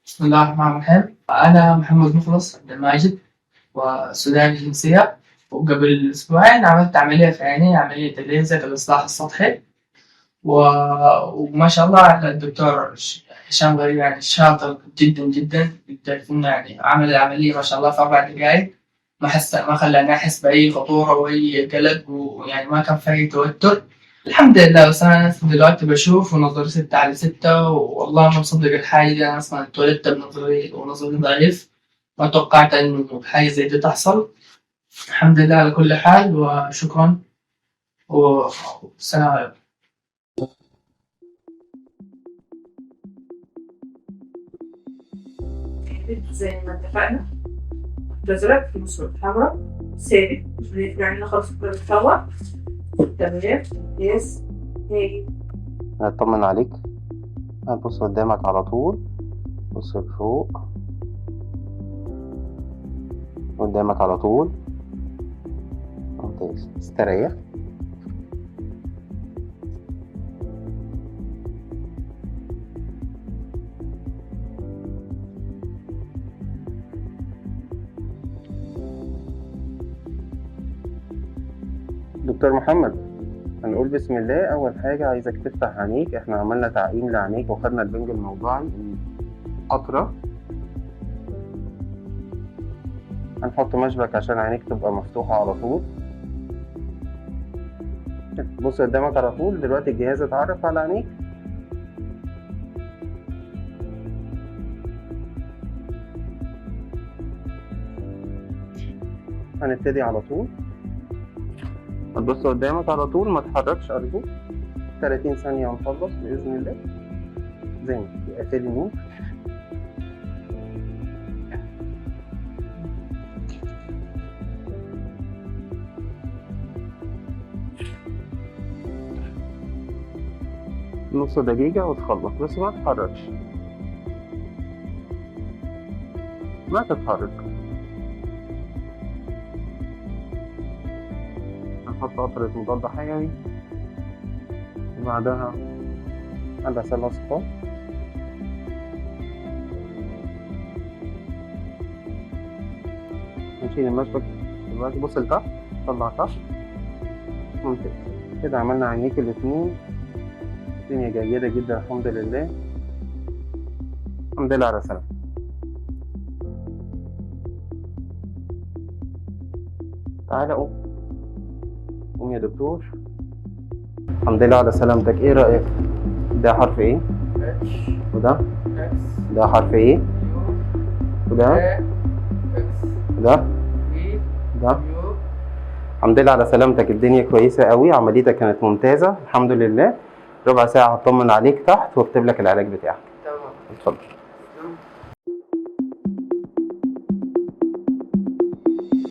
بسم الله الرحمن الرحيم. أنا محمد مخلص عبد الماجد، وسوداني الجنسية. وقبل أسبوعين عملت عملية في عيني، عملية الليزر الإصلاح السطحي. وما شاء الله على الدكتور هشام غريب، يعني شاطر جدا جدا. لدرجة إنه يعني عمل العملية ما شاء الله في 4 دقايق. ما خلاني أحس بأي خطورة وأي قلق، ويعني ما كان في أي توتر. الحمد لله. بس أنا دلوقتي بشوف ونظري 6/6، والله ما مصدق الحاجة دي. أنا أصلا اتولدت ونظري ضعيف. ما توقعت إنه حاجة زي دي تحصل. الحمد لله على كل حال، وشكرا. والسلام عليكم. زي ما اتفقنا، بذرة في مصر حمراء ثابت، يعني خلاص بتتطور. تمام. يس. هاجي. هطمن عليك. هتبص قدامك على طول، بص لفوق قدامك على طول. ممتاز، استريح. دكتور محمد، هنقول بسم الله. اول حاجه عايزك تفتح عينيك. احنا عملنا تعقيم لعينيك وخدنا البنج الموضعي قطره. هنحط مشبك عشان عينيك تبقى مفتوحه على طول. بص قدامك على طول. دلوقتي الجهاز اتعرف على عينيك. هنبتدي على طول. هتبص قدامك على طول، ما تحركش ارجوك. 30 ثانيه ونخلص باذن الله. زي ما اقفلي النور. نص دقيقة وتخلص، بس ما تتحركش. ما تتحرك. هنحط قطرة مضاد حيوي، وبعدها عدسة لاصقة. نشيل المشبك دلوقتي. بص لتحت، طلع تحت. ممتاز. كده عملنا عينيك الاتنين. الدنيا جيدة جدا الحمد لله. الحمد لله على السلامة. تعالى قوم. قوم يا دكتور. الحمد لله على سلامتك. ايه رأيك؟ ده حرف ايه؟ وده؟ ده حرف ايه؟ وده؟ ده؟ ده؟ الحمد لله على سلامتك. الدنيا كويسة قوي. عمليتك كانت ممتازة الحمد لله. ربع ساعة هطمن عليك تحت واكتب لك العلاج بتاعك. تمام. اتفضل.